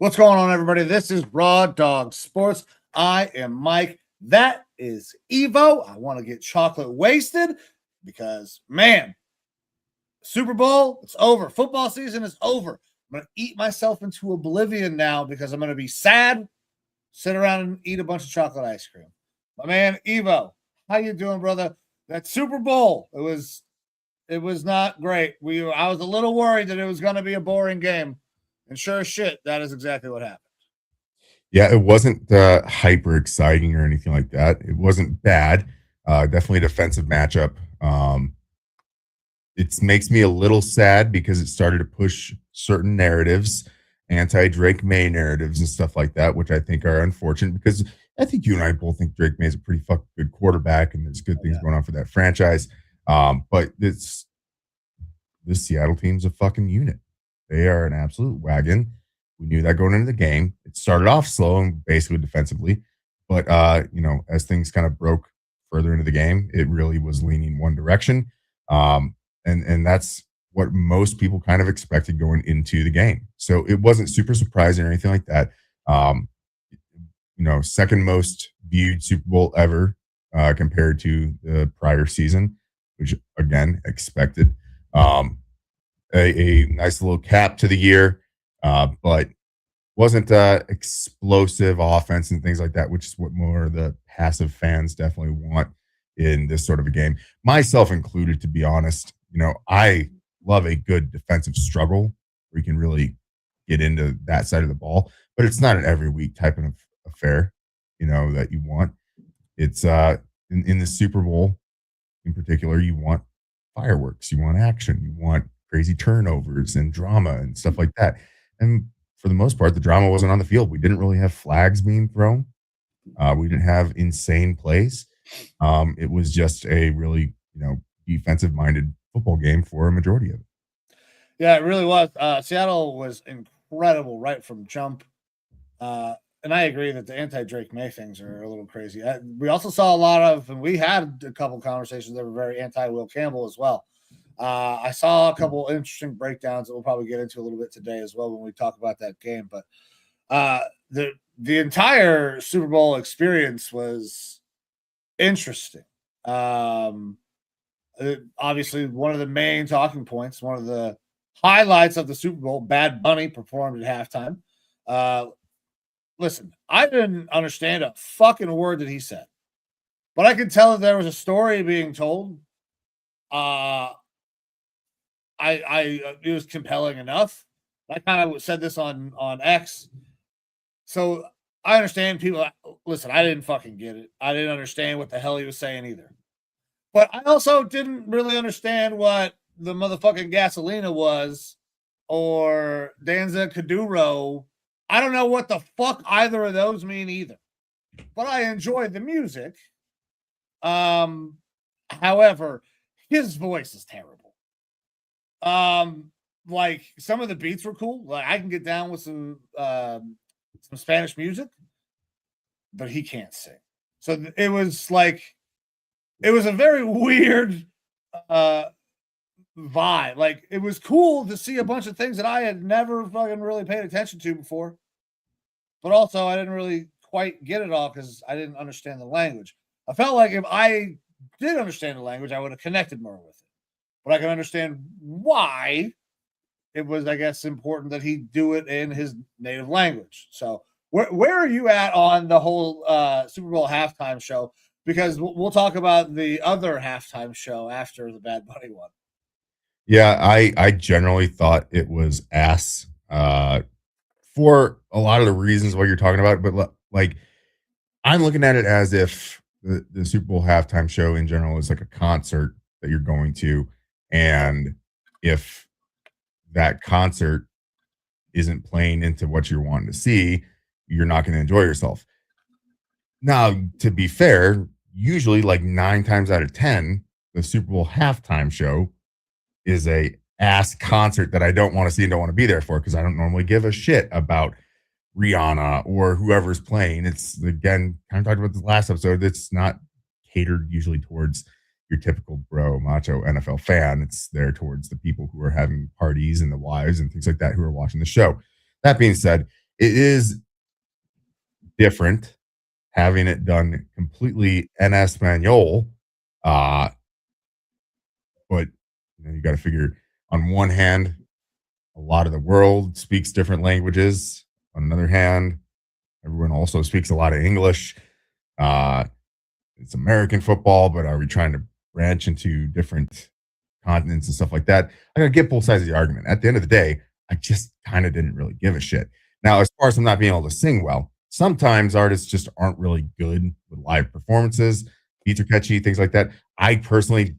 What's going on, everybody? This is Raw Dog Sports. I am Mike. That is Evo. I want to get chocolate wasted because, man, Super Bowl, it's over. Football season is over. I'm going to eat myself into oblivion now because I'm going to be sad, sit around and eat a bunch of chocolate ice cream. My man, Evo, how you doing, brother? That Super Bowl, it was not great. I was a little worried that it was going to be a boring game. And sure as shit, that is exactly what happened. Yeah, it wasn't hyper exciting or anything like that. It wasn't bad. Definitely a defensive matchup. It makes me a little sad because it started to push certain narratives, anti-Drake Maye narratives and stuff like that, which I think are unfortunate because I think you and I both think Drake Maye is a pretty fucking good quarterback and there's good things going on for that franchise. But this Seattle team's a fucking unit. They are an absolute wagon. We knew that going into the game. It started off slow and basically defensively, but as things kind of broke further into the game, it really was leaning one direction. And that's what most people kind of expected going into the game. So it wasn't super surprising or anything like that. Second most viewed Super Bowl ever compared to the prior season, which again expected. A nice little cap to the year, but wasn't explosive offense and things like that, which is what more of the passive fans definitely want in this sort of a game, myself included, to be honest. I love a good defensive struggle where you can really get into that side of the ball, but it's not an every week type of affair, that you want. It's in the Super Bowl in particular, you want fireworks, you want action, you want crazy turnovers and drama and stuff like that. And for the most part, the drama wasn't on the field. We didn't really have flags being thrown. We didn't have insane plays. It was just a really, defensive-minded football game for a majority of it. Yeah, it really was. Seattle was incredible right from jump. And I agree that the anti-Drake Maye things are a little crazy. We also saw a lot of, and we had a couple conversations that were very anti-Will Campbell as well. I saw a couple interesting breakdowns that we'll probably get into a little bit today as well when we talk about that game. But the entire Super Bowl experience was interesting. Obviously, one of the main talking points, one of the highlights of the Super Bowl, Bad Bunny performed at halftime. Listen, I didn't understand a fucking word that he said, but I could tell that there was a story being told. It was compelling enough. I kind of said this on X. So I understand people. Listen, I didn't fucking get it. I didn't understand what the hell he was saying either. But I also didn't really understand what the motherfucking Gasolina was or Danza Kuduro. I don't know what the fuck either of those mean either. But I enjoyed the music. However, his voice is terrible. Like some of the beats were cool. Like I can get down with some Spanish music, but he can't sing. So it was a very weird vibe. Like it was cool to see a bunch of things that I had never fucking really paid attention to before, but also I didn't really quite get it all because I didn't understand the language. I felt like if I did understand the language, I would have connected more with it. But I can understand why it was, I guess, important that he do it in his native language. So where are you at on the whole Super Bowl halftime show? Because we'll talk about the other halftime show after the Bad Bunny one. Yeah, I generally thought it was ass for a lot of the reasons what you're talking about. But like, I'm looking at it as if the Super Bowl halftime show in general is like a concert that you're going to. And if that concert isn't playing into what you're wanting to see, you're not going to enjoy yourself. Now, to be fair, usually like 9 times out of 10, the Super Bowl halftime show is a ass concert that I don't want to see and don't want to be there for because I don't normally give a shit about Rihanna or whoever's playing. It's, again, kind of talked about this last episode. It's not catered usually towards your typical bro macho NFL fan. It's there towards the people who are having parties and the wives and things like that who are watching the show. That being said, it is different having it done completely en Espanol. Uh, but you got to figure on one hand, a lot of the world speaks different languages. On another hand, everyone also speaks a lot of English. Uh, it's American football, but are we trying to branch into different continents and stuff like that? I gotta get both sides of the argument. At the end of the day, I just kind of didn't really give a shit. Now, as far as I'm not being able to sing well, sometimes artists just aren't really good with live performances. Beats are catchy, things like that. I personally,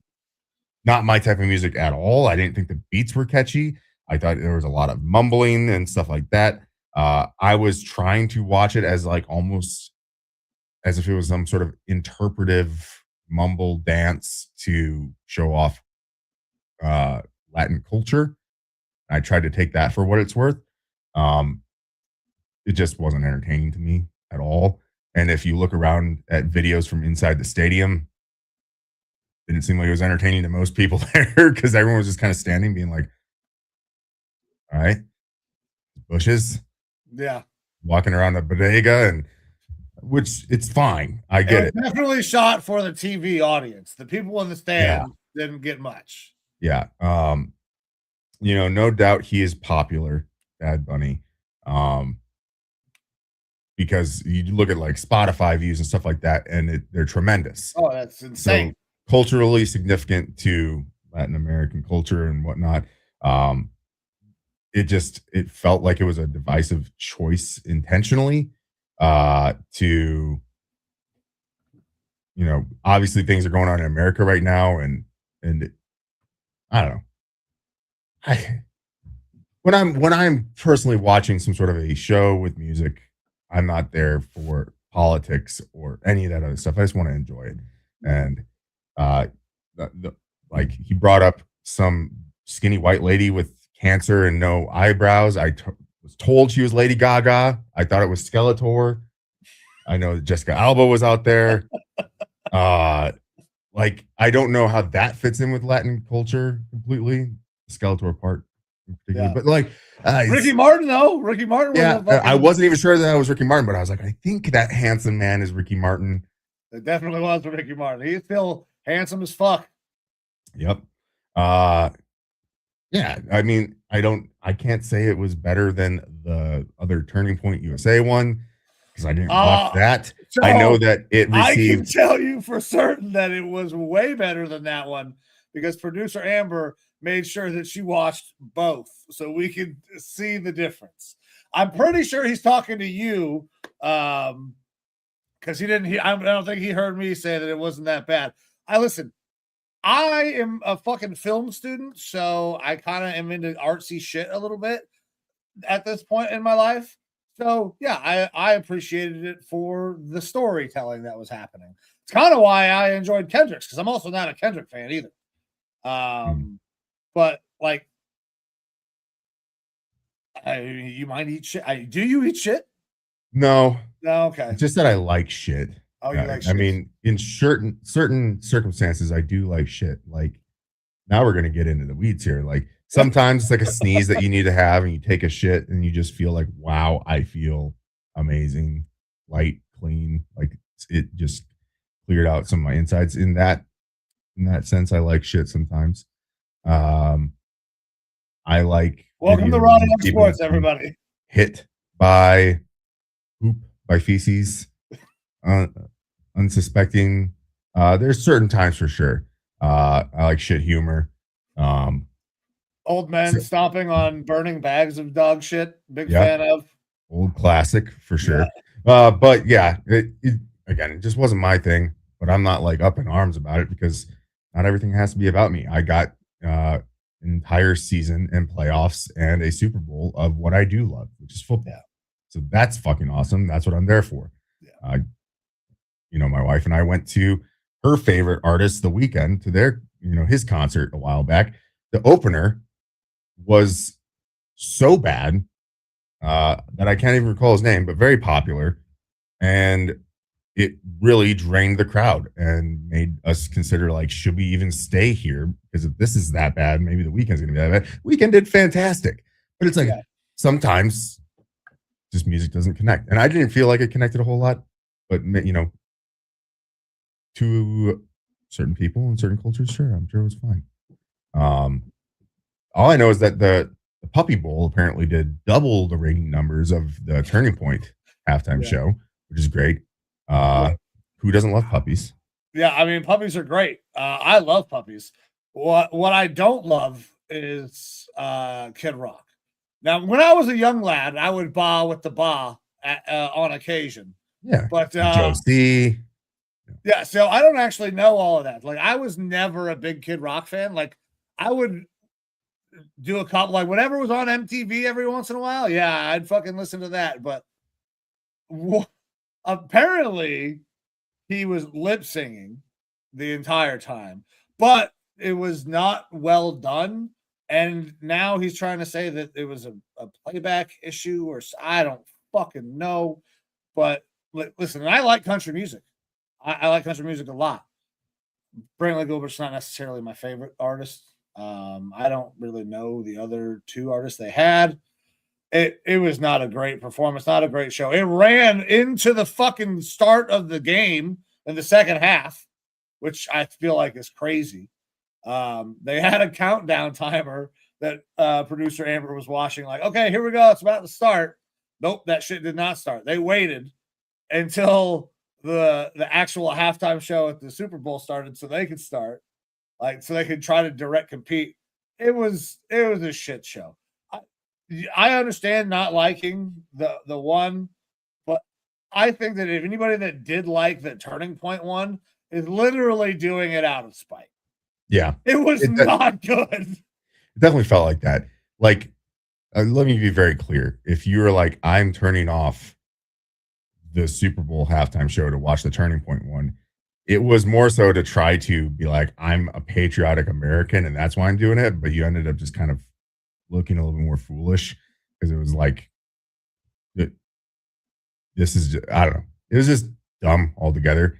not my type of music at all. I didn't think the beats were catchy. I thought there was a lot of mumbling and stuff like that. I was trying to watch it as like almost as if it was some sort of interpretive mumble dance to show off Latin culture. I tried to take that for what it's worth. Um, it just wasn't entertaining to me at all. And if you look around at videos from inside the stadium, it didn't seem like it was entertaining to most people there because everyone was just kind of standing, being like, all right, bushes, Yeah. walking around the bodega, and which it's fine. I get it. Definitely shot for the TV audience. The people in the stand didn't get much. Yeah. No doubt he is popular, Bad Bunny. Because you look at like Spotify views and stuff like that, and they're tremendous. Oh, that's insane. So culturally significant to Latin American culture and whatnot. It felt like it was a divisive choice intentionally to obviously things are going on in America right now, and I don't know. When I'm personally watching some sort of a show with music, I'm not there for politics or any of that other stuff. I just want to enjoy it. And like he brought up some skinny white lady with cancer and no eyebrows. Was told she was Lady Gaga. I thought it was Skeletor. I know that Jessica Alba was out there. Like I don't know how that fits in with Latin culture completely. The Skeletor part in particular, but like Ricky Martin though. Ricky Martin. Yeah, I wasn't even sure that was Ricky Martin, but I was like, I think that handsome man is Ricky Martin. It definitely was Ricky Martin. He's still handsome as fuck. Yep. Yeah, I mean, I can't say it was better than the other Turning Point USA one because I didn't watch that. So I know that it received. I can tell you for certain that it was way better than that one because producer Amber made sure that she watched both so we could see the difference. I'm pretty sure he's talking to you because he didn't. I don't think he heard me say that it wasn't that bad. I am a fucking film student, so I kind of am into artsy shit a little bit at this point in my life. So yeah, I appreciated it for the storytelling that was happening. It's kind of why I enjoyed Kendrick's because I'm also not a Kendrick fan either. But like, you might eat shit. Do you eat shit? No. Okay. Just that I like shit. Oh, you like shit? I mean, in certain circumstances, I do like shit. Like now we're gonna get into the weeds here. Like sometimes it's like a sneeze that you need to have, and you take a shit, and you just feel like, wow, I feel amazing, light, clean. Like it just cleared out some of my insides. In that sense, I like shit sometimes. I like. Welcome to Raw Dog Sports, everybody. Hit by poop, by feces. Unsuspecting. There's certain times for sure. I like shit humor. Old men stomping on burning bags of dog shit. Big fan of. Old classic for sure. Yeah. But yeah, it just wasn't my thing. But I'm not like up in arms about it because not everything has to be about me. I got an entire season and playoffs and a Super Bowl of what I do love, which is football. Yeah. So that's fucking awesome. That's what I'm there for. Yeah. My wife and I went to her favorite artist The Weeknd to their, his concert a while back. The opener was so bad that I can't even recall his name, but very popular. And it really drained the crowd and made us consider, like, should we even stay here? Because if this is that bad, maybe The Weeknd's going to be that bad. Weeknd did fantastic. But it's like sometimes just music doesn't connect. And I didn't feel like it connected a whole lot, but to certain people and certain cultures, sure, I'm sure it was fine. Um, all I know is that the Puppy Bowl apparently did double the rating numbers of the Turning Point halftime Yeah. show, which is great. Uh, who doesn't love puppies? Yeah, I mean, puppies are great. I love puppies. What I don't love is Kid Rock. Now, when I was a young lad, I would ba with the ba on occasion. Yeah, But Josie. yeah, so I don't actually know all of that. Like, I was never a big Kid Rock fan. Like, I would do a couple, like whatever was on MTV every once in a while. Yeah, I'd fucking listen to that. But apparently, he was lip singing the entire time, but it was not well done. And now he's trying to say that it was a playback issue, or I don't fucking know. But listen, I like country music. I like country music a lot. Brantley Gilbert's not necessarily my favorite artist. I don't really know the other two artists they had. It was not a great performance, not a great show. It ran into the fucking start of the game in the second half, which I feel like is crazy. They had a countdown timer that producer Amber was watching, like, okay, here we go. It's about to start. Nope, that shit did not start. They waited until the actual halftime show at the Super Bowl started so they could start, like, so they could try to direct compete. It was a shit show. I understand not liking the one, but I think that if anybody that did like the Turning Point one is literally doing it out of spite. Yeah, It was not good. It definitely felt like that. Like, let me be very clear. If you were like, I'm turning off the Super Bowl halftime show to watch the Turning Point one, it was more so to try to be like, I'm a patriotic American and that's why I'm doing it. But you ended up just kind of looking a little bit more foolish because it was like, this is, I don't know. It was just dumb altogether.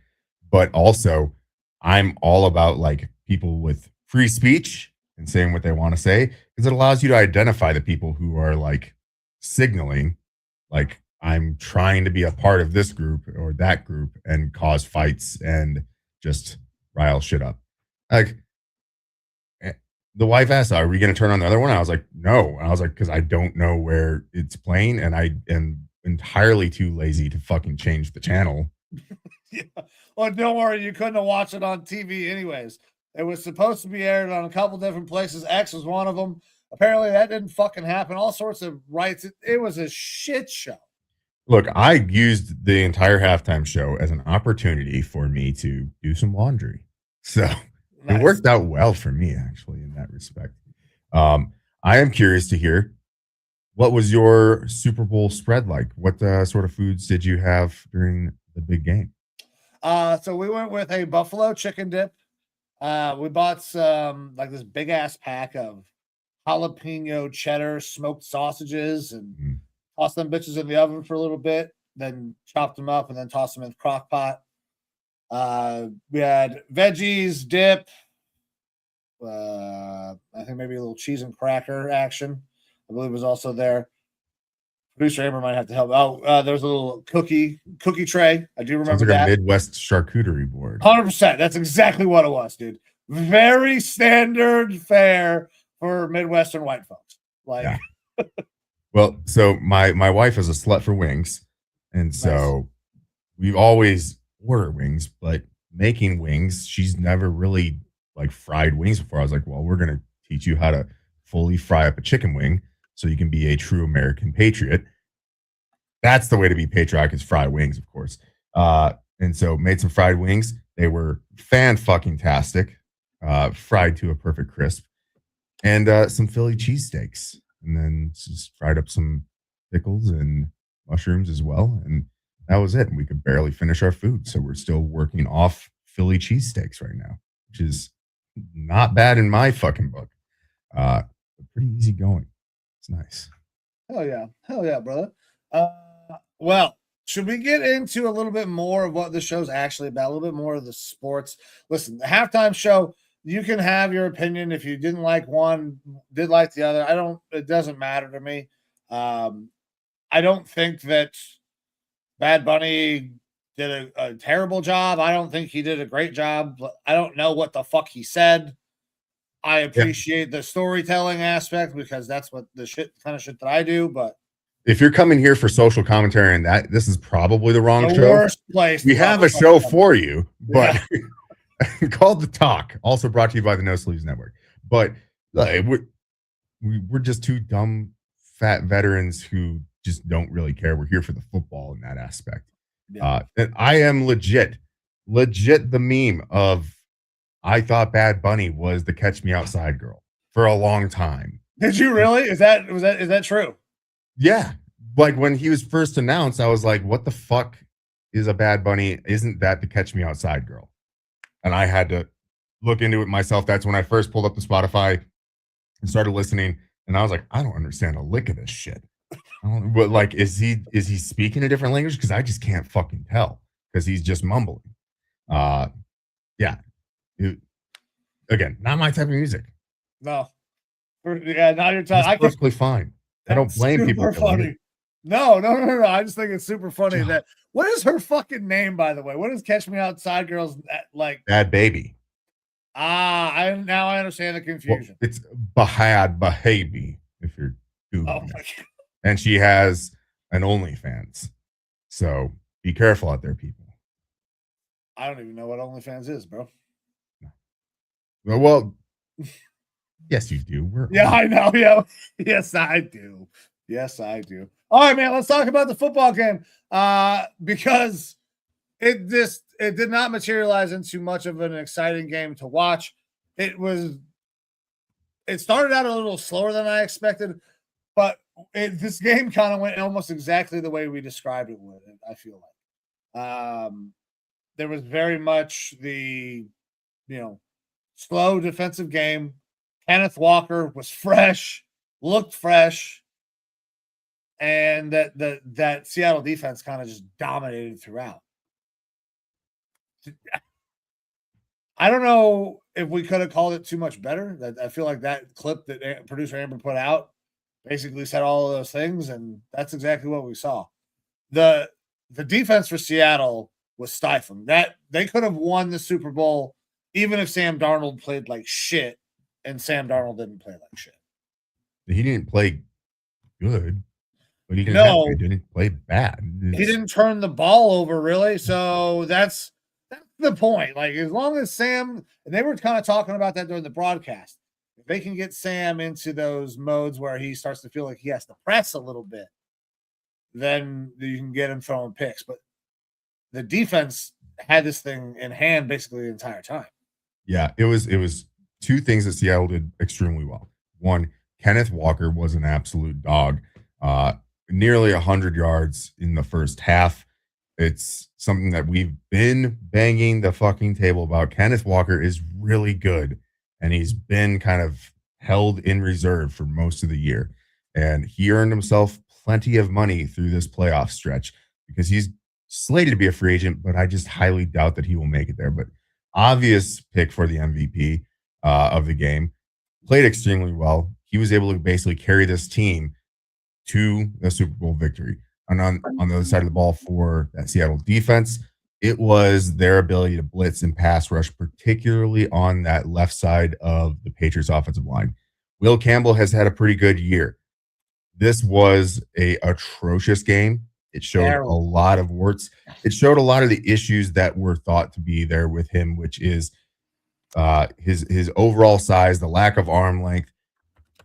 But also, I'm all about like people with free speech and saying what they want to say because it allows you to identify the people who are like signaling, like, I'm trying to be a part of this group or that group and cause fights and just rile shit up. Like, the wife asked, "Are we going to turn on the other one?" I was like, "No." And I was like, "Because I don't know where it's playing, and I am entirely too lazy to fucking change the channel." Yeah. Well, don't worry, you couldn't have watched it on TV anyways. It was supposed to be aired on a couple different places. X was one of them. Apparently, that didn't fucking happen. All sorts of rights. It was a shit show. Look, I used the entire halftime show as an opportunity for me to do some laundry. So Nice. It worked out well for me, actually, in that respect. I am curious to hear, what was your Super Bowl spread like? What sort of foods did you have during the big game? So we went with a buffalo chicken dip. We bought some, like, this big ass pack of jalapeno cheddar smoked sausages and Mm. tossed them bitches in the oven for a little bit, then chopped them up and then tossed them in the crock pot. We had veggies, dip, I think maybe a little cheese and cracker action, I believe was also there. Producer Amber might have to help. Oh, there's a little cookie tray. I do Sounds remember like a that. Midwest charcuterie board. 100%. That's exactly what it was, dude. Very standard fare for Midwestern white folks. Like, Yeah. Well, so my wife is a slut for wings, and so we always order wings, but making wings, she's never really like fried wings before. I was like, well, we're gonna teach you how to fully fry up a chicken wing so you can be a true American patriot. That's the way to be patriotic, is fried wings, of course. And so made some fried wings. They were fan fucking tastic, fried to a perfect crisp, and some Philly cheesesteaks, and then just fried up some pickles and mushrooms as well. And that was it. And we could barely finish our food. So we're still working off Philly cheesesteaks right now, which is not bad in my fucking book. Pretty easy going. It's nice. Hell yeah, brother. Well, should we get into a little bit more of what the show's actually about? A little bit more of the sports. Listen, the halftime show, you can have your opinion. If you didn't like one, did like the other, it doesn't matter to me. I don't think that Bad Bunny did a terrible job. I don't think he did a great job. I don't know what the fuck he said. I appreciate the storytelling aspect because that's what the kind of shit that I do. But if you're coming here for social commentary and that, this is probably the wrong show. Worst place. We have a show for you, but called The Talk, also brought to you by the No Sleeves Network. But we're just two dumb, fat veterans who just don't really care. We're here for the football in that aspect. Yeah. And I am legit the meme of I thought Bad Bunny was the Catch Me Outside girl for a long time. Did you really? Is that true? Yeah. Like when he was first announced, I was like, what the fuck is a Bad Bunny? Isn't that the Catch Me Outside girl? And I had to look into it myself. That's when I first pulled up the Spotify and started listening. And I was like, I don't understand a lick of this shit. But like, is he speaking a different language? Because I just can't fucking tell because he's just mumbling. Yeah. Again, not my type of music. No. Yeah, not your type. It's perfectly fine. I don't blame people for it. No. I just think it's super funny that. What is her fucking name, by the way? What is Catch Me Outside Girls like? Bad Baby. I understand the confusion. Well, it's Bahad Bahabi if you're Googling it. And she has an OnlyFans. So be careful out there, people. I don't even know what OnlyFans is, bro. Well, yes, you do. I know. Yeah. Yes, I do. All right, man. Let's talk about the football game. Because it did not materialize into much of an exciting game to watch. It started out a little slower than I expected, but this game kind of went almost exactly the way we described it would. I feel like there was very much the slow defensive game. Kenneth Walker was fresh, looked fresh, and that Seattle defense kind of just dominated throughout. I don't know if we could have called it too much better. I feel like that clip that producer Amber put out basically said all of those things, and that's exactly what we saw. The defense for Seattle was stifling. That they could have won the Super Bowl even if Sam Darnold played like shit, and Sam Darnold didn't play like shit. He didn't play good, but he didn't play bad. He didn't turn the ball over really, so that's the point. Like as long as Sam, and they were kind of talking about that during the broadcast, if they can get Sam into those modes where he starts to feel like he has to press a little bit, then you can get him throwing picks. But the defense had this thing in hand basically the entire time. Yeah, it was two things that Seattle did extremely well. One, Kenneth Walker was an absolute dog. Nearly 100 yards in the first half. It's something that we've been banging the fucking table about. Kenneth Walker is really good, and he's been kind of held in reserve for most of the year. And he earned himself plenty of money through this playoff stretch because he's slated to be a free agent, but I just highly doubt that he will make it there. But obvious pick for the MVP of the game. Played extremely well. He was able to basically carry this team to the Super Bowl victory. And on the other side of the ball for that Seattle defense, it was their ability to blitz and pass rush, particularly on that left side of the Patriots offensive line. Will Campbell has had a pretty good year. This was a atrocious game. It showed a lot of warts. It showed a lot of the issues that were thought to be there with him, which is his overall size, the lack of arm length.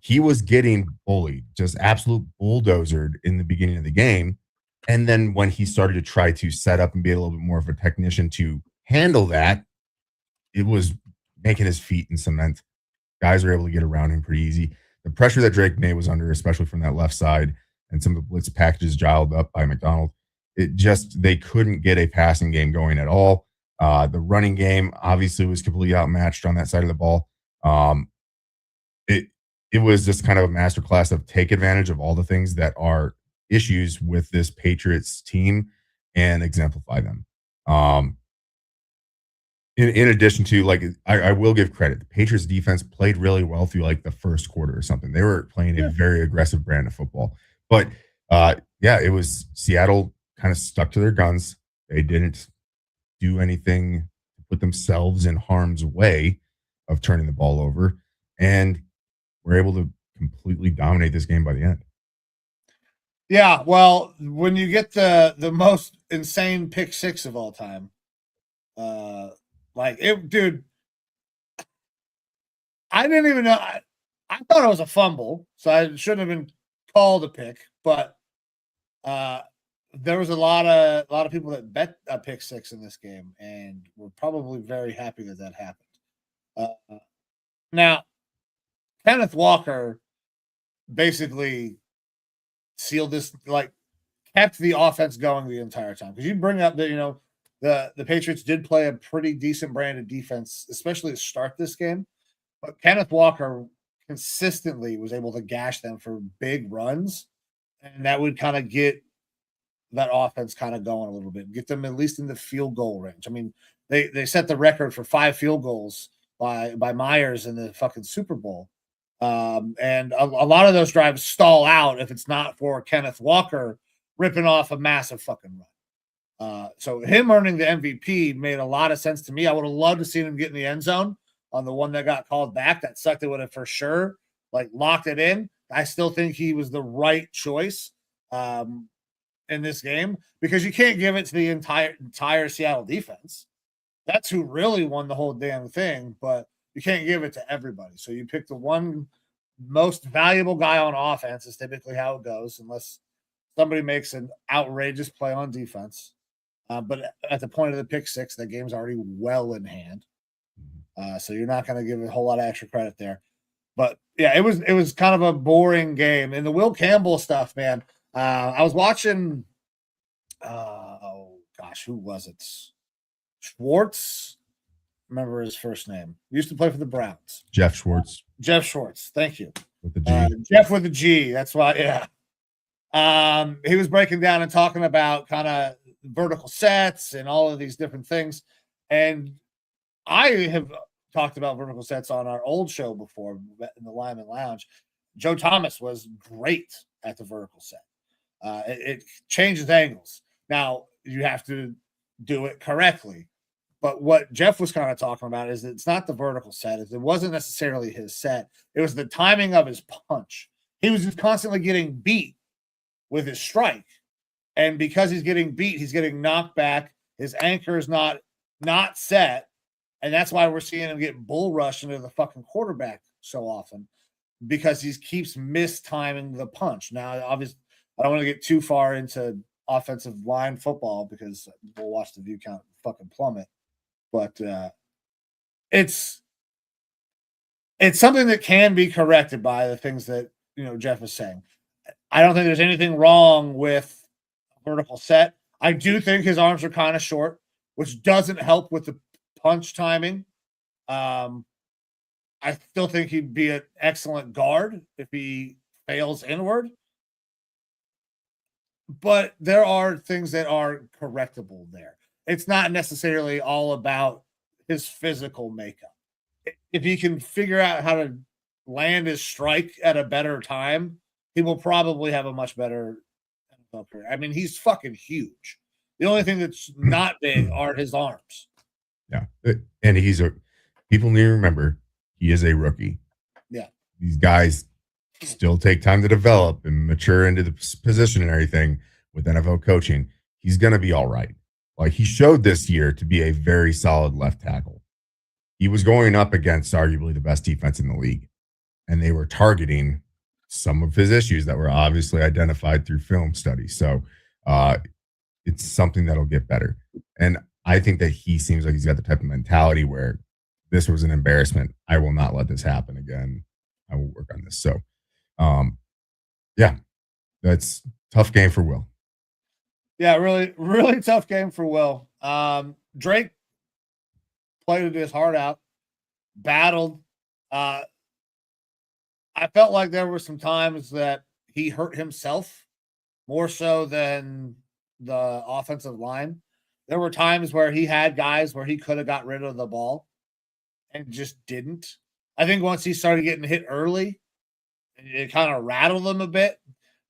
He was getting bullied, just absolute bulldozered in the beginning of the game. And then when he started to try to set up and be a little bit more of a technician to handle that, it was making his feet in cement. Guys were able to get around him pretty easy. The pressure that Drake Maye was under, especially from that left side, and some of the blitz packages dialed up by McDonald, they couldn't get a passing game going at all. The running game obviously was completely outmatched on that side of the ball. It was just kind of a masterclass of take advantage of all the things that are issues with this Patriots team and exemplify them. In addition to, like, I will give credit. The Patriots defense played really well through like the first quarter or something. They were playing a very aggressive brand of football. But yeah, it was Seattle kind of stuck to their guns. They didn't do anything to put themselves in harm's way of turning the ball over, and were able to completely dominate this game by the end. Yeah, well, when you get the most insane pick six of all time, like it, dude, I didn't even know. I thought it was a fumble, so I shouldn't have been called a pick. But uh, there was a lot of people that bet a pick six in this game, and were probably very happy that that happened. Now, Kenneth Walker basically sealed this, like kept the offense going the entire time. Because you bring up that the Patriots did play a pretty decent brand of defense, especially to start this game. But Kenneth Walker consistently was able to gash them for big runs, and that would kind of get that offense kind of going a little bit, get them at least in the field goal range. I mean, they set the record for 5 field goals by Myers in the fucking Super Bowl. And a lot of those drives stall out if it's not for Kenneth Walker ripping off a massive fucking run. So him earning the MVP made a lot of sense to me. I would have loved to see him get in the end zone on the one that got called back. That sucked. It would have for sure like locked it in. I still think he was the right choice in this game because you can't give it to the entire Seattle defense. That's who really won the whole damn thing, but you can't give it to everybody. So you pick the one most valuable guy on offense is typically how it goes, unless somebody makes an outrageous play on defense. But at the point of the pick six, the game's already well in hand. So you're not going to give a whole lot of extra credit there. But yeah, it was kind of a boring game. And the Will Campbell stuff, man. I was watching. Oh gosh, who was it? Schwartz. Remember his first name. He used to play for the Browns. Jeff Schwartz. Jeff Schwartz. Thank you. With the G. Jeff with the G. That's why. Yeah. He was breaking down and talking about kind of vertical sets and all of these different things. And I have talked about vertical sets on our old show before in the Lyman Lounge. Joe Thomas was great at the vertical set. It changes angles. Now you have to do it correctly. But what Jeff was kind of talking about is it's not the vertical set. It wasn't necessarily his set. It was the timing of his punch. He was just constantly getting beat with his strike. And because he's getting beat, he's getting knocked back. His anchor is not set. And that's why we're seeing him get bull rushed into the fucking quarterback so often, because he keeps mistiming the punch. Now, obviously, I don't want to get too far into offensive line football because we'll watch the view count fucking plummet. But it's something that can be corrected by the things that Jeff is saying. I don't think there's anything wrong with a vertical set. I do think his arms are kind of short, which doesn't help with the punch timing. I still think he'd be an excellent guard if he fails inward. But there are things that are correctable there. It's not necessarily all about his physical makeup. If he can figure out how to land his strike at a better time, he will probably have a much better NFL career. I mean, he's fucking huge. The only thing that's not big are his arms. Yeah. And people need to remember, he is a rookie. Yeah. These guys still take time to develop and mature into the position and everything with NFL coaching. He's going to be all right. Like, he showed this year to be a very solid left tackle. He was going up against arguably the best defense in the league, and they were targeting some of his issues that were obviously identified through film studies. So it's something that'll get better. And I think that he seems like he's got the type of mentality where this was an embarrassment. I will not let this happen again. I will work on this. So, yeah, that's tough game for Will. Yeah, really, really tough game for Will. Drake played his heart out, battled. I felt like there were some times that he hurt himself more so than the offensive line. There were times where he had guys where he could have got rid of the ball and just didn't. I think once he started getting hit early, it kind of rattled him a bit.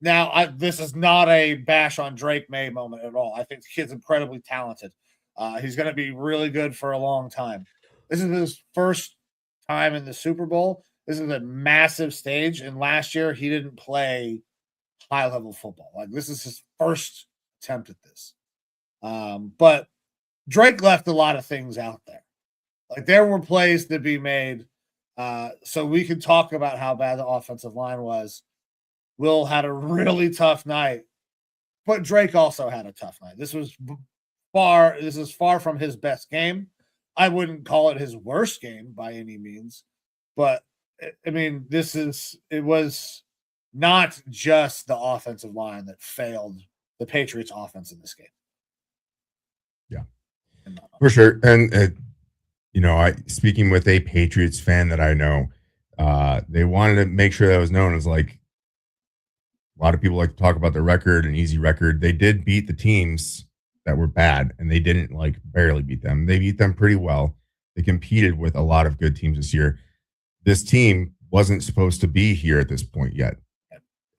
Now, this is not a bash on Drake Maye moment at all. I think the kid's incredibly talented. He's going to be really good for a long time. This is his first time in the Super Bowl. This is a massive stage, and last year he didn't play high level football. Like this is his first attempt at this. But Drake left a lot of things out there. Like there were plays to be made. So we can talk about how bad the offensive line was. Will had a really tough night, but Drake also had a tough night. This is far from his best game. I wouldn't call it his worst game by any means, but I mean, it was not just the offensive line that failed the Patriots offense in this game. Yeah, for sure. And speaking with a Patriots fan that I know, they wanted to make sure that was known as like a lot of people like to talk about their record, an easy record. They did beat the teams that were bad, and they didn't like barely beat them. They beat them pretty well. They competed with a lot of good teams this year. This team wasn't supposed to be here at this point yet,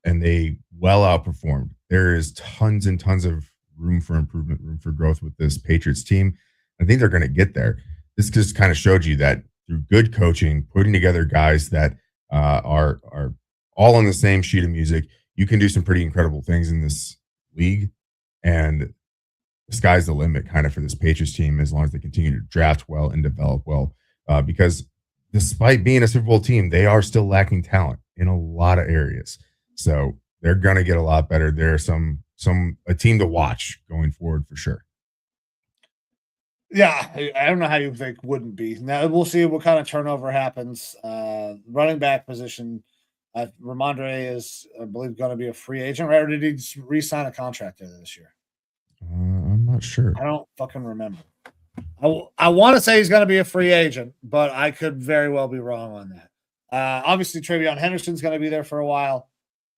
and they well outperformed. There is tons and tons of room for improvement, room for growth with this Patriots team. I think they're going to get there. This just kind of showed you that through good coaching, putting together guys that are all on the same sheet of music, you can do some pretty incredible things in this league. And the sky's the limit kind of for this Patriots team as long as they continue to draft well and develop well. Because despite being a Super Bowl team, they are still lacking talent in a lot of areas. So they're going to get a lot better. They're a team to watch going forward for sure. Yeah, I don't know how you think wouldn't be. Now we'll see what kind of turnover happens. Running back position, Ramondre is, I believe, going to be a free agent, right? Or did he re-sign a contract there this year? I'm not sure. I don't fucking remember. I want to say he's going to be a free agent, but I could very well be wrong on that. Obviously, Travion Henderson's going to be there for a while.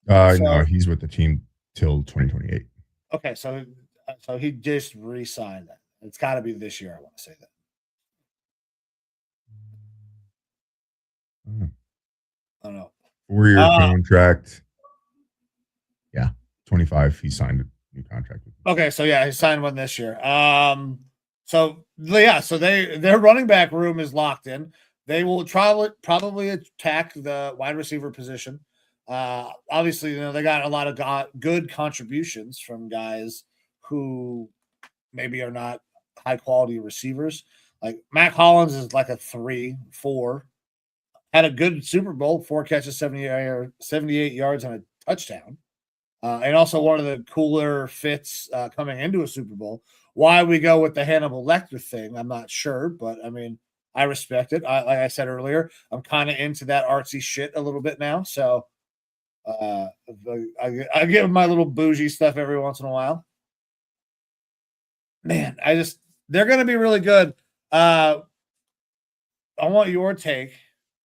No, he's with the team till 2028. Okay, so he just re-signed that. It's got to be this year. I want to say that. I don't know. 4-year contract. Yeah, 25. He signed a new contract. Okay, so yeah, he signed one this year. So their running back room is locked in. They will probably attack the wide receiver position. Obviously, they got a lot of good contributions from guys who maybe are not high quality receivers. Like Mac Hollins is like a 3-4. Had a good Super Bowl, 4 catches, 78 yards, and a touchdown. And also one of the cooler fits coming into a Super Bowl. Why we go with the Hannibal Lecter thing, I'm not sure, but I mean, I respect it. Like I said earlier, I'm kind of into that artsy shit a little bit now. So I give him my little bougie stuff every once in a while. Man, they're going to be really good. I want your take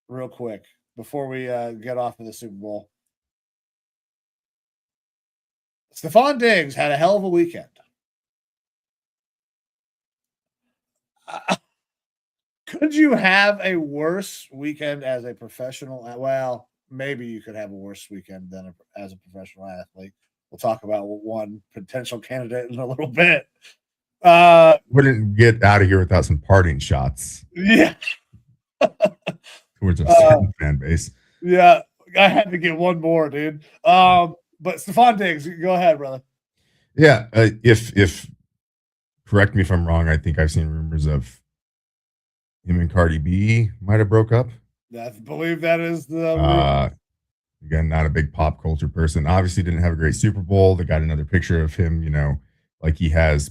real quick before we get off of the Super Bowl. Stefon Diggs had a hell of a weekend. Could you have a worse weekend as a professional? Well, maybe you could have a worse weekend than as a professional athlete. We'll talk about one potential candidate in a little bit. Wouldn't get out of here without some parting shots. Yeah. Towards a fan base. Yeah, I had to get one more, dude. But Stefon Diggs, go ahead, brother. Yeah, if correct me if I'm wrong, I think I've seen rumors of him and Cardi B might have broke up. I believe that is the again, not a big pop culture person. Obviously didn't have a great Super Bowl. They got another picture of him, like he has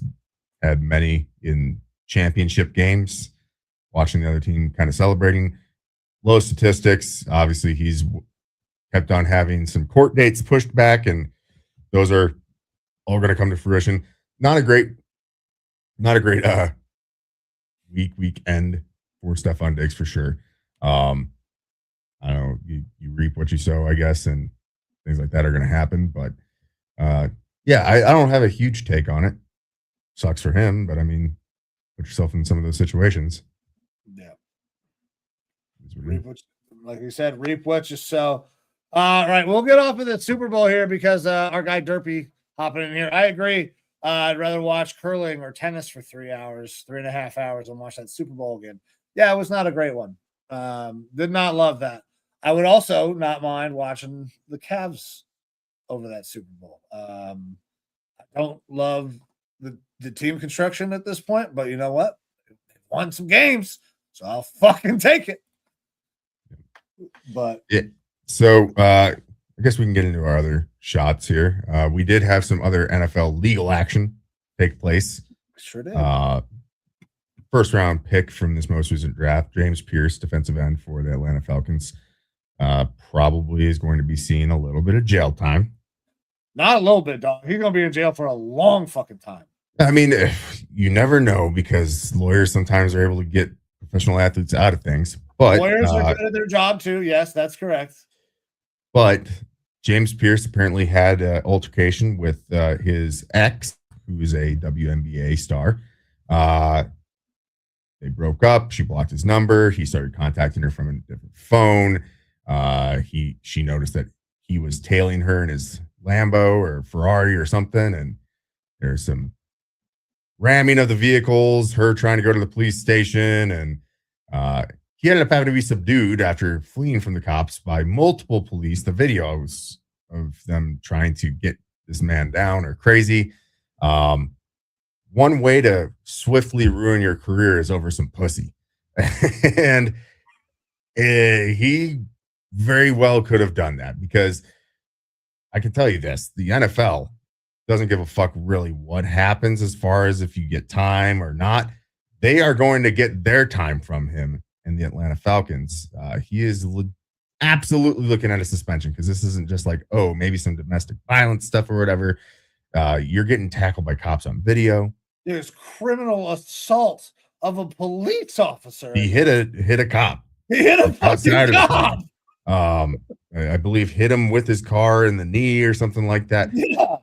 had many in championship games, watching the other team kind of celebrating. Low statistics. Obviously, he's kept on having some court dates pushed back, and those are all going to come to fruition. Not a great week end for Stefon Diggs for sure. I don't know, you reap what you sow, I guess, and things like that are going to happen. But yeah, I don't have a huge take on it. Sucks for him, but I mean, put yourself in some of those situations. Yeah. Like you said, reap what you sow. All right, we'll get off of the Super Bowl here because our guy Derpy hopping in here. I agree. I'd rather watch curling or tennis for 3 hours, 3.5 hours, and watch that Super Bowl again. Yeah, it was not a great one. Did not love that. I would also not mind watching the Cavs over that Super Bowl. I don't love the team construction at this point, but you know what? They won some games, so I'll fucking take it. But Yeah. So I guess we can get into our other shots here. We did have some other NFL legal action take place. sure did. First round pick from this most recent draft, James Pierce, defensive end for the Atlanta Falcons, probably is going to be seeing a little bit of jail time. Not a little bit, dog. He's going to be in jail for a long fucking time. I mean, you never know because lawyers sometimes are able to get professional athletes out of things. But lawyers are good at their job too. Yes, that's correct. But James Pierce apparently had an altercation with his ex, who is a WNBA star. They broke up. She blocked his number. He started contacting her from a different phone. She noticed that he was tailing her in his Lambo or Ferrari or something, and there's some ramming of the vehicles, her trying to go to the police station, and he ended up having to be subdued after fleeing from the cops by multiple police. The videos of them trying to get this man down are crazy. One way to swiftly ruin your career is over some pussy. And he very well could have done that because I can tell you this, the NFL doesn't give a fuck really what happens as far as if you get time or not. They are going to get their time from him and the Atlanta Falcons. He is absolutely looking at a suspension because this isn't just like, oh, maybe some domestic violence stuff or whatever. You're getting tackled by cops on video. There's criminal assault of a police officer. He hit a cop. He hit a fucking cop. I believe hit him with his car in the knee or something like that. Yeah.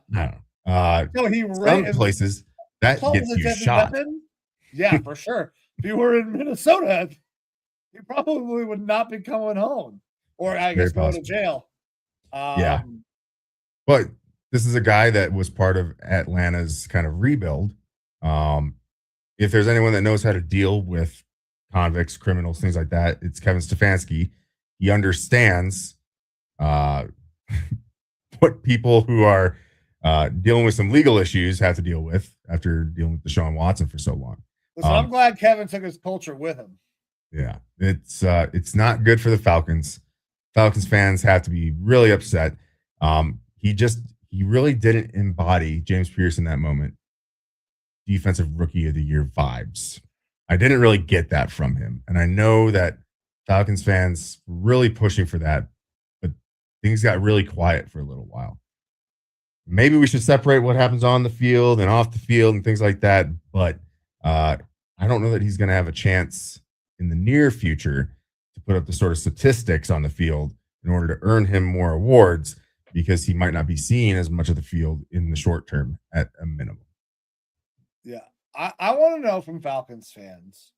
I don't know. No, he some places that gets you shot. Weapon? Yeah, for sure. If you were in Minnesota, you probably would not be coming home, or I guess going to jail. Yeah, but this is a guy that was part of Atlanta's kind of rebuild. If there's anyone that knows how to deal with convicts, criminals, things like that, it's Kevin Stefanski. He understands what people who are dealing with some legal issues have to deal with after dealing with Deshaun Watson for so long. Listen, I'm glad Kevin took his culture with him. Yeah, it's not good for the Falcons. Falcons fans have to be really upset. He really didn't embody James Pierce in that moment. Defensive Rookie of the Year vibes. I didn't really get that from him. And I know that Falcons fans were really pushing for that, but things got really quiet for a little while. Maybe we should separate what happens on the field and off the field and things like that. But I don't know that he's going to have a chance in the near future to put up the sort of statistics on the field in order to earn him more awards because he might not be seeing as much of the field in the short term at a minimum. Yeah. I want to know from Falcons fans,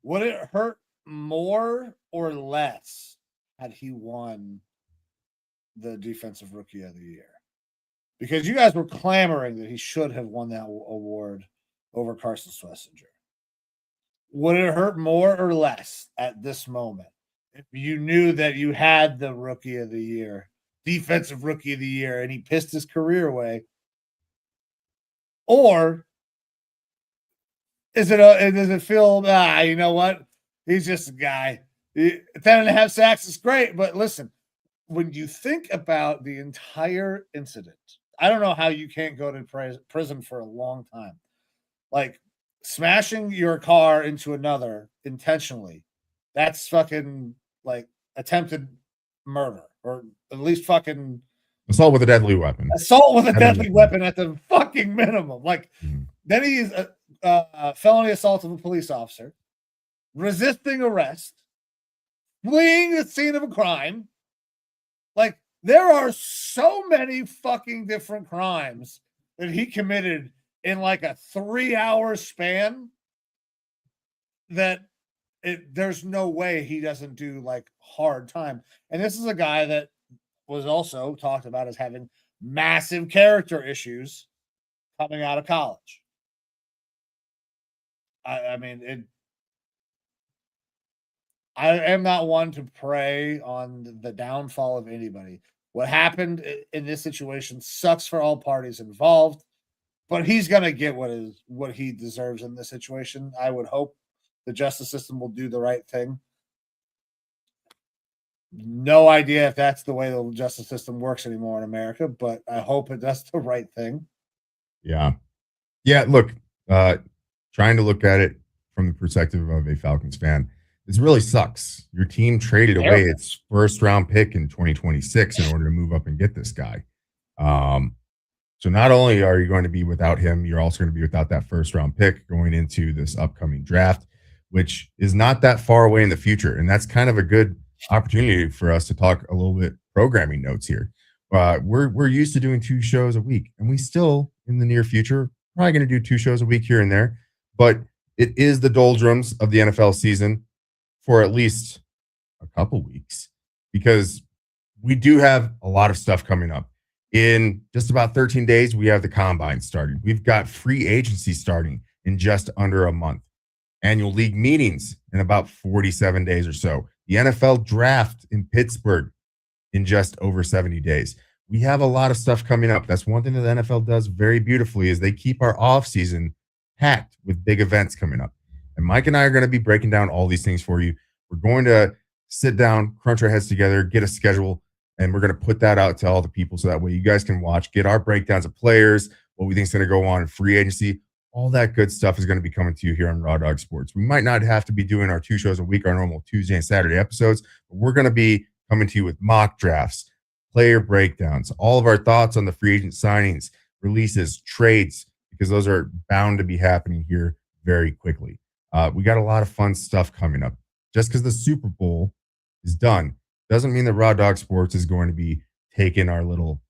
would it hurt more or less had he won the Defensive Rookie of the Year? Because you guys were clamoring that he should have won that award over Carson Schlesinger. Would it hurt more or less at this moment if you knew that you had the Rookie of the Year, Defensive Rookie of the Year, and he pissed his career away? Or does it feel, you know what? He's just a guy. 10.5 sacks is great, but listen, when you think about the entire incident, I don't know how you can't go to prison for a long time. Like smashing your car into another intentionally, that's fucking like attempted murder, or at least fucking assault with a deadly weapon. Assault with a deadly weapon at the fucking minimum. Like then he's felony assault of a police officer, resisting arrest, fleeing the scene of a crime. Like there are so many fucking different crimes that he committed in like a 3-hour span that there's no way he doesn't do like hard time. And this is a guy that was also talked about as having massive character issues coming out of college. I mean, I am not one to prey on the downfall of anybody. What happened in this situation sucks for all parties involved, but he's going to get what he deserves in this situation. I would hope the justice system will do the right thing. No idea if that's the way the justice system works anymore in America, but I hope it does the right thing. Yeah. Yeah. Look, trying to look at it from the perspective of a Falcons fan, this really sucks. Your team traded away its first round pick in 2026 in order to move up and get this guy. So not only are you going to be without him, you're also going to be without that first round pick going into this upcoming draft, which is not that far away in the future. And that's kind of a good opportunity for us to talk a little bit programming notes here. We're used to doing 2 shows a week, and we still in the near future probably going to do 2 shows a week here and there. But it is the doldrums of the NFL season for at least a couple weeks, because we do have a lot of stuff coming up. In just about 13 days, we have the combine starting. We've got free agency starting in just under a month. Annual league meetings in about 47 days or so. The NFL draft in Pittsburgh in just over 70 days. We have a lot of stuff coming up. That's one thing that the NFL does very beautifully, is they keep our off season packed with big events coming up. And Mike and I are going to be breaking down all these things for you. We're going to sit down, crunch our heads together, get a schedule, and we're going to put that out to all the people so that way you guys can watch, get our breakdowns of players, what we think is going to go on in free agency. All that good stuff is going to be coming to you here on Raw Dog Sports. We might not have to be doing our 2 shows a week, our normal Tuesday and Saturday episodes, but we're going to be coming to you with mock drafts, player breakdowns, all of our thoughts on the free agent signings, releases, trades, because those are bound to be happening here very quickly. We got a lot of fun stuff coming up. Just because the Super Bowl is done doesn't mean that Raw Dog Sports is going to be taking our little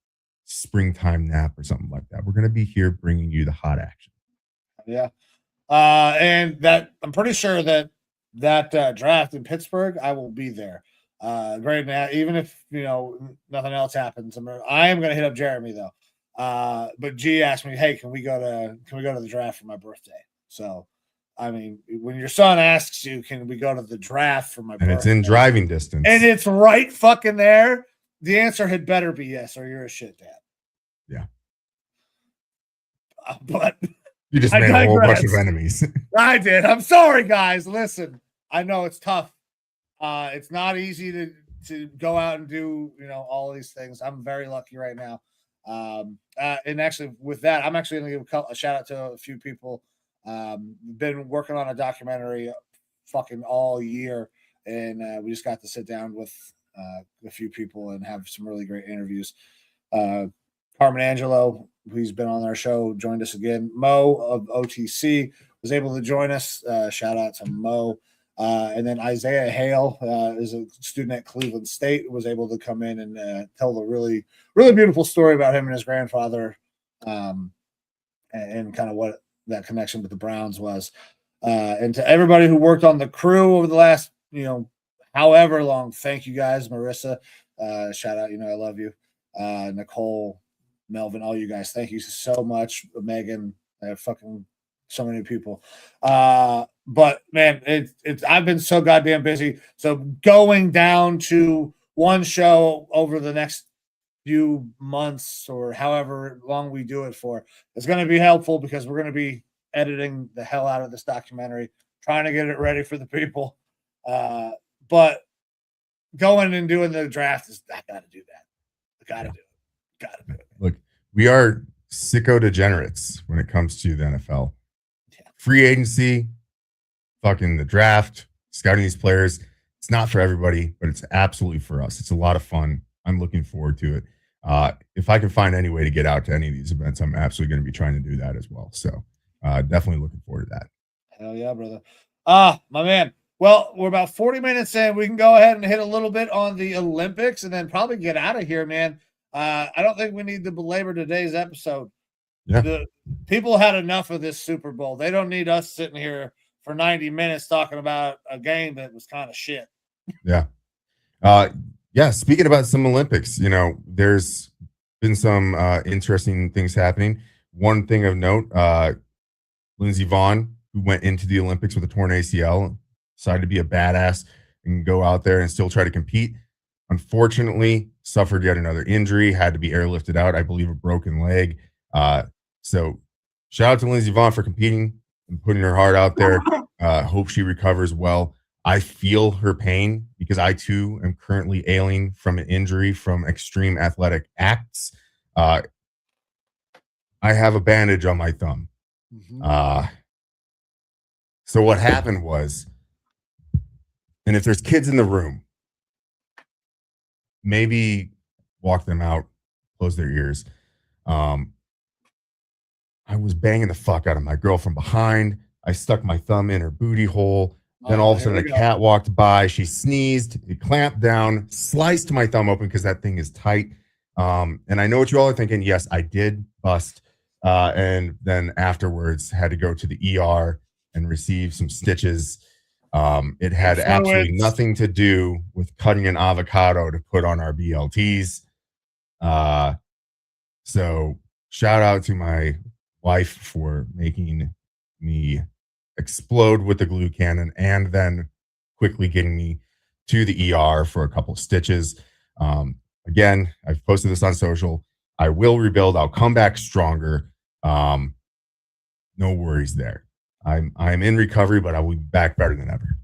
springtime nap or something like that. We're going to be here bringing you the hot action. Yeah. And that I'm pretty sure that draft in Pittsburgh, I will be there. Great now, even if nothing else happens, I am gonna hit up Jeremy though. But G asked me, hey, can we go to the draft for my birthday? So I mean, when your son asks you, can we go to the draft for my birthday? And it's in driving distance. And it's right fucking there. The answer had better be yes, or you're a shit dad. Yeah. But you just made a whole bunch of enemies. I did. I'm sorry, guys. Listen, I know it's tough. It's not easy to go out and do, all these things. I'm very lucky right now. And actually with that, I'm actually going to give a shout out to a few people. Been working on a documentary fucking all year, and we just got to sit down with a few people and have some really great interviews. Carmen Angelo, who's been on our show, joined us again. Mo of OTC was able to join us. Shout out to Mo. And then Isaiah Hale is a student at Cleveland State, was able to come in and tell the really, really beautiful story about him and his grandfather, and kind of what that connection with the Browns was. And to everybody who worked on the crew over the last, however long, thank you guys. Marissa, shout out, I love you. Nicole, Melvin, all you guys, thank you so much. Megan, fucking so many people. But man, it's I've been so goddamn busy. So going down to one show over the next few months or however long we do it for is going to be helpful, because we're going to be editing the hell out of this documentary, trying to get it ready for the people. But going and doing the draft is, I got to do that. I got to do it. Got to do it. Look, we are sicko degenerates when it comes to the NFL. Free agency, fucking the draft, scouting these players. It's not for everybody, but it's absolutely for us. It's a lot of fun. I'm looking forward to it. If I can find any way to get out to any of these events, I'm absolutely going to be trying to do that as well. So definitely looking forward to that. Hell yeah, brother. My man. Well, we're about 40 minutes in. We can go ahead and hit a little bit on the Olympics and then probably get out of here, man. I don't think we need to belabor today's episode. Yeah. The people had enough of this Super Bowl. They don't need us sitting here for 90 minutes talking about a game that was kind of shit. Yeah. Yeah, speaking about some Olympics, there's been some interesting things happening. One thing of note, Lindsey Vonn, who went into the Olympics with a torn ACL, decided to be a badass and go out there and still try to compete. Unfortunately, suffered yet another injury, had to be airlifted out, I believe a broken leg. So shout out to Lindsey Vonn for competing and putting her heart out there. Hope she recovers well. I feel her pain because I too am currently ailing from an injury from extreme athletic acts. I have a bandage on my thumb. Mm-hmm. So what happened was, and if there's kids in the room, maybe walk them out, close their ears. I was banging the fuck out of my girl from behind. I stuck my thumb in her booty hole. Then all of a sudden, a cat walked by. She sneezed. It clamped down, sliced my thumb open because that thing is tight. And I know what you all are thinking. Yes, I did bust. And then afterwards, had to go to the ER and receive some stitches. It had absolutely nothing to do with cutting an avocado to put on our BLTs. So shout out to my wife for making me explode with the glue cannon and then quickly getting me to the ER for a couple of stitches. Again, I've posted this on social. I will rebuild. I'll come back stronger. No worries there. I'm in recovery, but I will be back better than ever.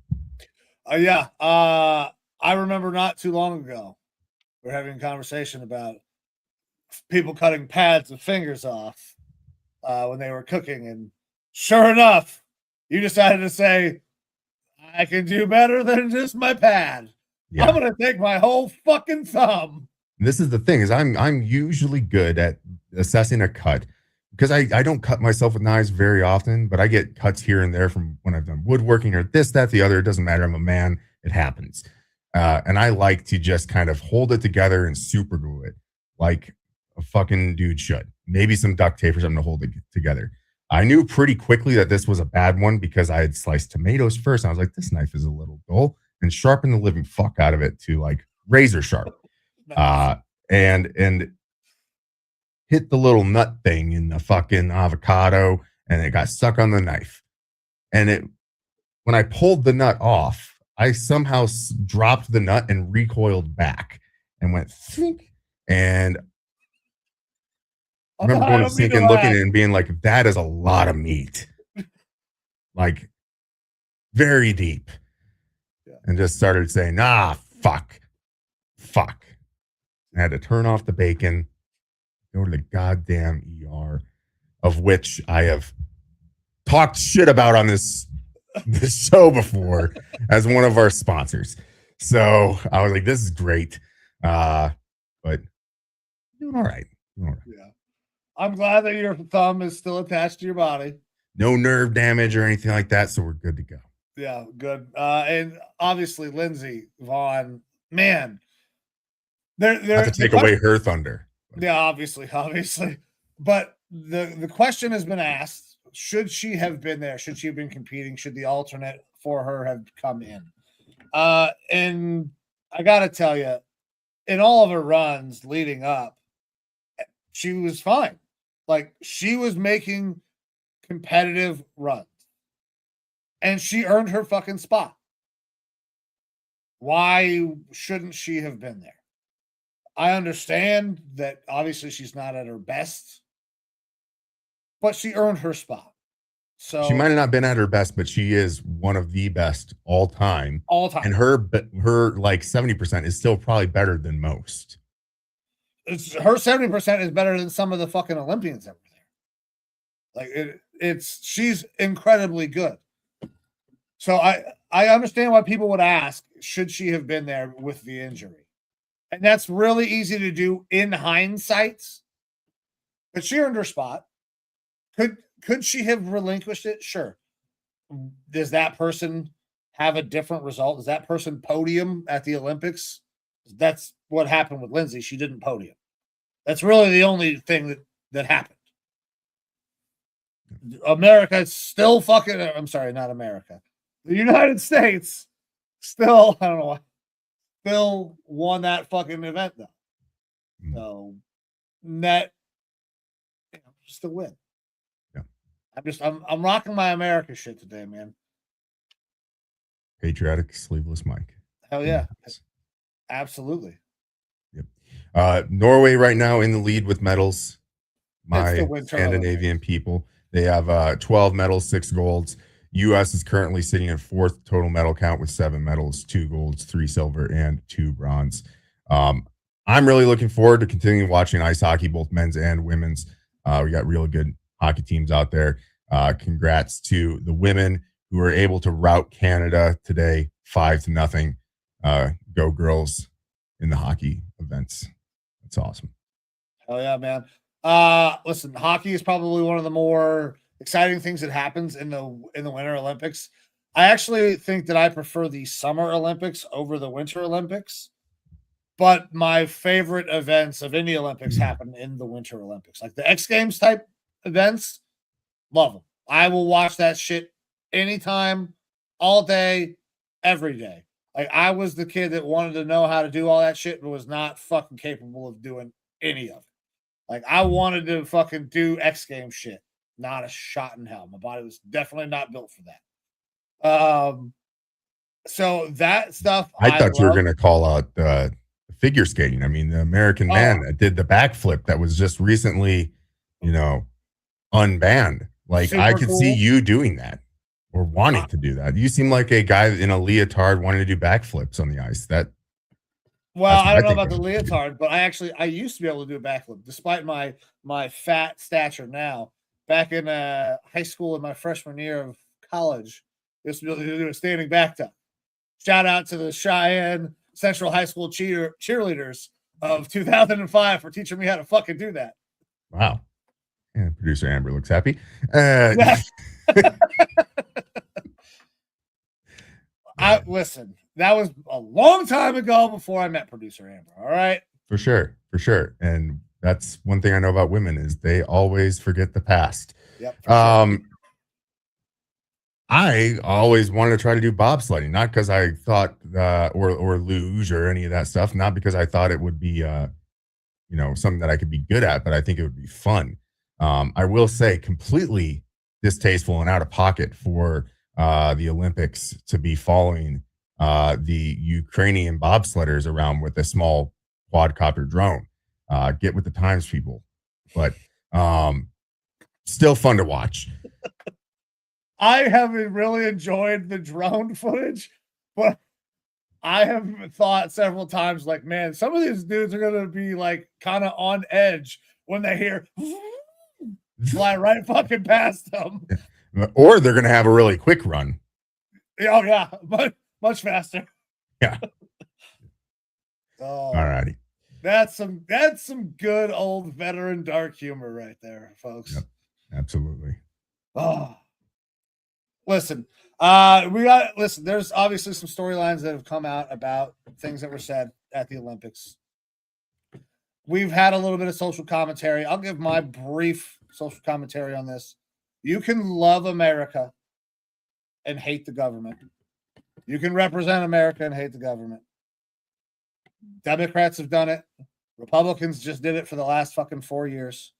I remember not too long ago, we're having a conversation about people cutting pads of fingers off when they were cooking. And sure enough, you decided to say, I can do better than just my pad. Yeah. I'm going to take my whole fucking thumb. This is the thing is I'm usually good at assessing a cut because I don't cut myself with knives very often, but I get cuts here and there from when I've done woodworking or this, that, the other. It doesn't matter. I'm a man. It happens. And I like to just kind of hold it together and super glue it like a fucking dude should. Maybe some duct tape or something to hold it together. I knew pretty quickly that this was a bad one because I had sliced tomatoes first. I was like, this knife is a little dull, and sharpened the living fuck out of it to like razor sharp. Nice. And hit the little nut thing in the fucking avocado, and it got stuck on the knife. And when I pulled the nut off, I somehow dropped the nut and recoiled back and went think. And I remember going to sink and looking at it and being like, that is a lot of meat. Like very deep. Yeah. And just started saying, fuck. I had to turn off the bacon, go to the goddamn ER, of which I have talked shit about on this show before as one of our sponsors. So I was like, this is great. But doing all right. Yeah. I'm glad that your thumb is still attached to your body. No nerve damage or anything like that, so we're good to go. Yeah, good. And obviously, Lindsey Vonn, man, they're not to take away her thunder. Yeah, obviously. But the question has been asked: should she have been there? Should she have been competing? Should the alternate for her have come in? And I got to tell you, in all of her runs leading up, she was fine. Like, she was making competitive runs. And she earned her fucking spot. Why shouldn't she have been there? I understand that obviously she's not at her best, but she earned her spot. So she might have not been at her best, but she is one of the best all time. And her like 70% is still probably better than most. Her 70% is better than some of the fucking Olympians over there. Like she's incredibly good. So I understand why people would ask, should she have been there with the injury? And that's really easy to do in hindsight. But she earned her spot. Could she have relinquished it? Sure. Does that person have a different result? Does that person podium at the Olympics? That's what happened with Lindsey. She didn't podium. That's really the only thing that happened. America still fucking, I'm sorry, not America. The United States still, I don't know why. still won that fucking event though. So net, still win. Yeah. I'm rocking my America shit today, man. Patriotic sleeveless Mike. Hell yeah. Absolutely. Yep. Norway right now in the lead with medals. My Scandinavian people. They have 12 medals, 6 golds. U.S. is currently sitting at 4th total medal count with 7 medals, 2 golds, 3 silver, and 2 bronze. I'm really looking forward to continuing watching ice hockey, both men's and women's. We got really good hockey teams out there. Congrats to the women who were able to rout Canada today 5-0. Go girls in the hockey events. That's awesome. Oh yeah, man. Listen, hockey is probably one of the more exciting things that happens in the Winter Olympics. I actually think that I prefer the Summer Olympics over the Winter Olympics, but my favorite events of any Olympics happen in the Winter Olympics, like the X Games type events. Love them. I will watch that shit anytime, all day, every day. Like, I was the kid that wanted to know how to do all that shit, but was not fucking capable of doing any of it. Like, I wanted to fucking do X Games shit. Not a shot in hell. My body was definitely not built for that. So that stuff, I thought you were going to call out figure skating. I mean, the American man that did the backflip that was just recently, unbanned. Like, I could see you doing that or wanting to do that. You seem like a guy in a leotard wanting to do backflips on the ice. Well, I don't know about the leotard, but I used to be able to do a backflip despite my fat stature now. Back in high school in my freshman year of college, I used to be able to do a standing back tuck. Shout out to the Cheyenne Central High School cheerleaders of 2005 for teaching me how to fucking do that. Wow. And producer Amber looks happy. Listen, that was a long time ago before I met producer Amber. All right. For sure. And that's one thing I know about women is they always forget the past. Yep. Sure. I always wanted to try to do bobsledding, not because I thought or luge or any of that stuff, not because I thought it would be something that I could be good at, but I think it would be fun. I will say completely distasteful and out of pocket for the Olympics to be following the Ukrainian bobsledders around with a small quadcopter drone. Get with the times, people. But still fun to watch. I haven't really enjoyed the drone footage, but I have thought several times, like, man, some of these dudes are going to be like kind of on edge when they hear fly right fucking past them. Or they're going to have a really quick run. Oh, yeah. Much faster. Yeah. All righty. That's some good old veteran dark humor right there, folks. Yep, absolutely. Oh. Listen, there's obviously some storylines that have come out about things that were said at the Olympics. We've had a little bit of social commentary. I'll give my brief social commentary on this. You can love America and hate the government. You can represent America and hate the government. Democrats have done it. Republicans just did it for the last fucking 4 years.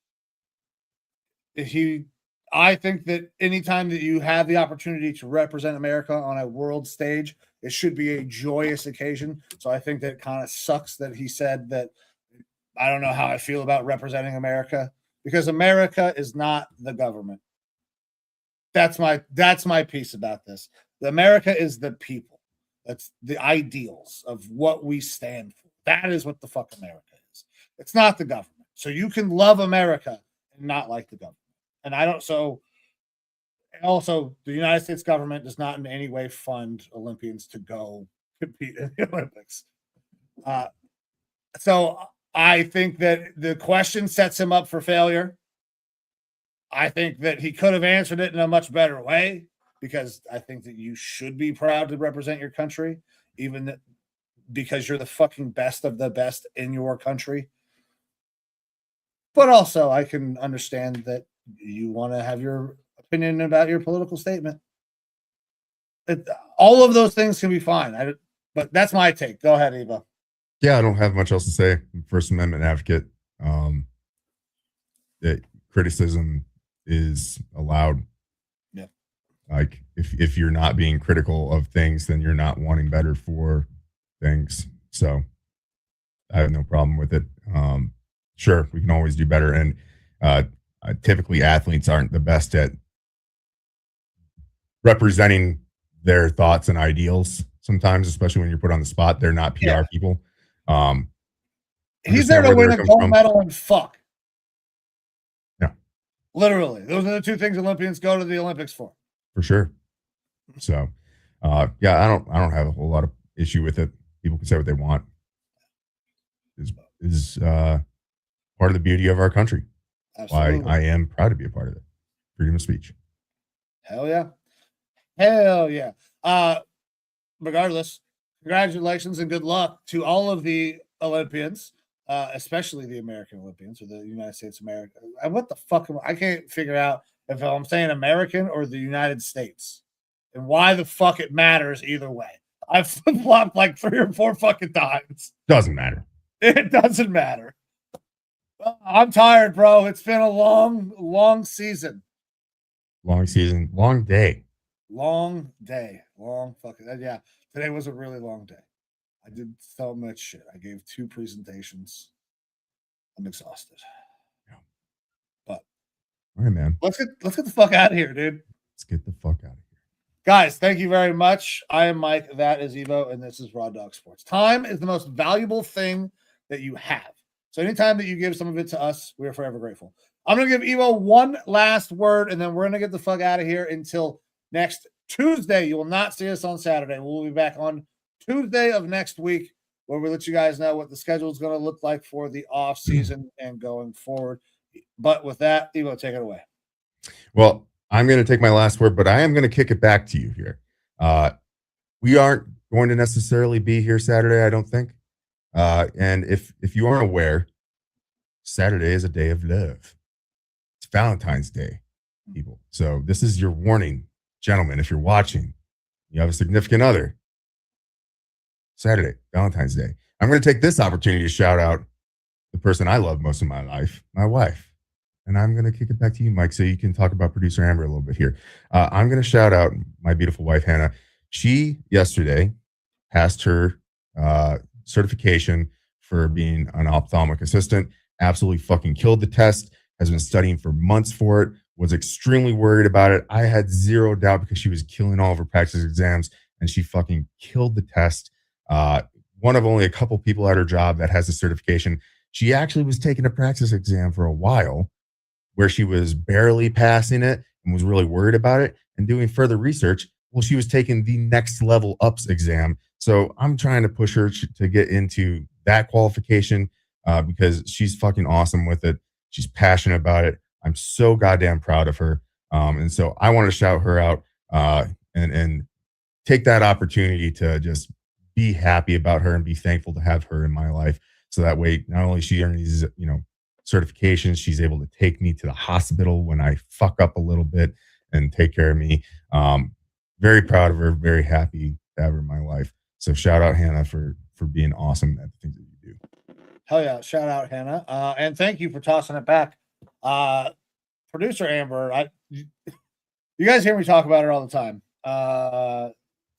I think that anytime that you have the opportunity to represent America on a world stage, it should be a joyous occasion. So I think that it kind of sucks that he said that. I don't know how I feel about representing America, because America is not the government. That's my piece about this. America is the people. That's the ideals of what we stand for. That is what the fuck America is. It's not the government. So you can love America and not like the government. And also the United States government does not in any way fund Olympians to go compete in the Olympics. So I think that the question sets him up for failure. I think that he could have answered it in a much better way, because I think that you should be proud to represent your country, even because you're the fucking best of the best in your country. But also, I can understand that you want to have your opinion about your political statement. All of those things can be fine. But that's my take. Go ahead, Eva. Yeah, I don't have much else to say. I'm First Amendment advocate. That criticism is allowed. Yeah. Like if you're not being critical of things, then you're not wanting better for things. So I have no problem with it. Sure, we can always do better. And typically athletes aren't the best at representing their thoughts and ideals sometimes, especially when you're put on the spot. They're not PR people. He's there to win a gold medal and fuck. Yeah. Literally. Those are the two things Olympians go to the Olympics for. For sure. So yeah, I don't have a whole lot of issue with it. People can say what they want. Is part of the beauty of our country. Absolutely. Why I am proud to be a part of it. Freedom of speech. Hell yeah. Hell yeah. Regardless, congratulations and good luck to all of the Olympians, especially the American Olympians or the United States American. What the fuck? I can't figure out if I'm saying American or the United States and why the fuck it matters either way. I've flip-flopped like 3 or 4 fucking times. Doesn't matter. It doesn't matter. I'm tired, bro. It's been a long season. Long season, long day. Long day. Long fucking yeah. Today was a really long day. I did so much shit. I gave 2 presentations. I'm exhausted. Yeah. But all right, man. Let's get the fuck out of here, dude. Let's get the fuck out of here. Guys, thank you very much. I am Mike. That is Evo, and this is Raw Dog Sports. Time is the most valuable thing that you have. So anytime that you give some of it to us, we are forever grateful. I'm going to give Evo one last word, and then we're going to get the fuck out of here until next Tuesday. You will not see us on Saturday. We'll be back on Tuesday of next week, where we let you guys know what the schedule is going to look like for the off season and going forward. But with that, Evo, take it away. Well, I'm going to take my last word, but I am going to kick it back to you here. We aren't going to necessarily be here Saturday, I don't think. And if you aren't aware, Saturday is a day of love. It's Valentine's Day, people. So this is your warning, gentlemen. If you're watching, you have a significant other. Saturday, Valentine's Day. I'm going to take this opportunity to shout out the person I love most in my life, my wife. And I'm going to kick it back to you, Mike, so you can talk about producer Amber a little bit here. I'm going to shout out my beautiful wife, Hannah. She, yesterday, passed her certification for being an ophthalmic assistant. Absolutely fucking killed the test. Has been studying for months for it. Was extremely worried about it. I had zero doubt because she was killing all of her practice exams, and she fucking killed the test. One of only a couple people at her job that has a certification. She actually was taking a practice exam for a while where she was barely passing it and was really worried about it, and doing further research. Well, she was taking the next level ups exam. So I'm trying to push her to get into that qualification because she's fucking awesome with it. She's passionate about it. I'm so goddamn proud of her. And so I want to shout her out and take that opportunity to just be happy about her and be thankful to have her in my life. So that way, not only she earns these, certifications, she's able to take me to the hospital when I fuck up a little bit and take care of me. Very proud of her, very happy to have her in my life. So shout out Hannah for being awesome at the things that you do. Hell yeah. Shout out Hannah. And thank you for tossing it back. Producer Amber, you guys hear me talk about her all the time.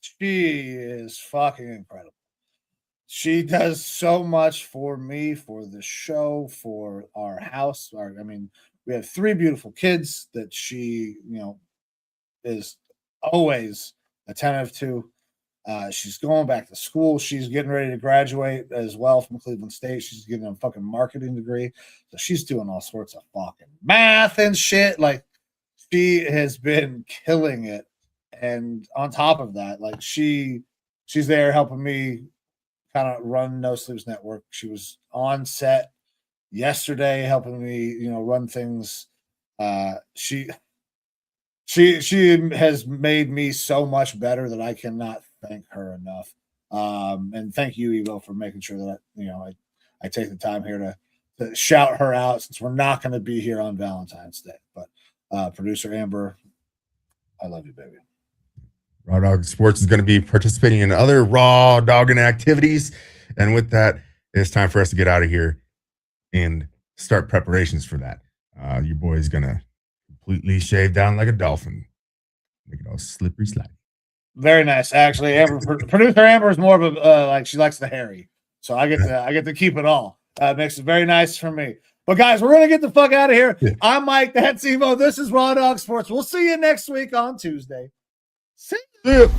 She is fucking incredible. She does so much for me, for the show, for our house. We have 3 beautiful kids that she, is always attentive to. She's going back to school. She's getting ready to graduate as well from Cleveland State. She's getting a fucking marketing degree. So she's doing all sorts of fucking math and shit. Like, she has been killing it. And on top of that, like she's there helping me kind of run No Sleeps Network. She was on set yesterday helping me, run things. She has made me so much better that I cannot thank her enough. And thank you, Evo, for making sure that I take the time here to shout her out, since we're not going to be here on Valentine's Day. But producer Amber, I love you, baby. Raw Dog Sports is going to be participating in other raw dogging activities. And with that, it's time for us to get out of here and start preparations for that. Your boy's going to completely shave down like a dolphin. Make it all slippery slide. Very nice. Actually, producer Amber is more of a like she likes the hairy. So I get to keep it all. Makes it very nice for me. But guys, we're gonna get the fuck out of here. Yeah. I'm Mike, that's Evo. This is Raw Dog Sports. We'll see you next week on Tuesday. See you.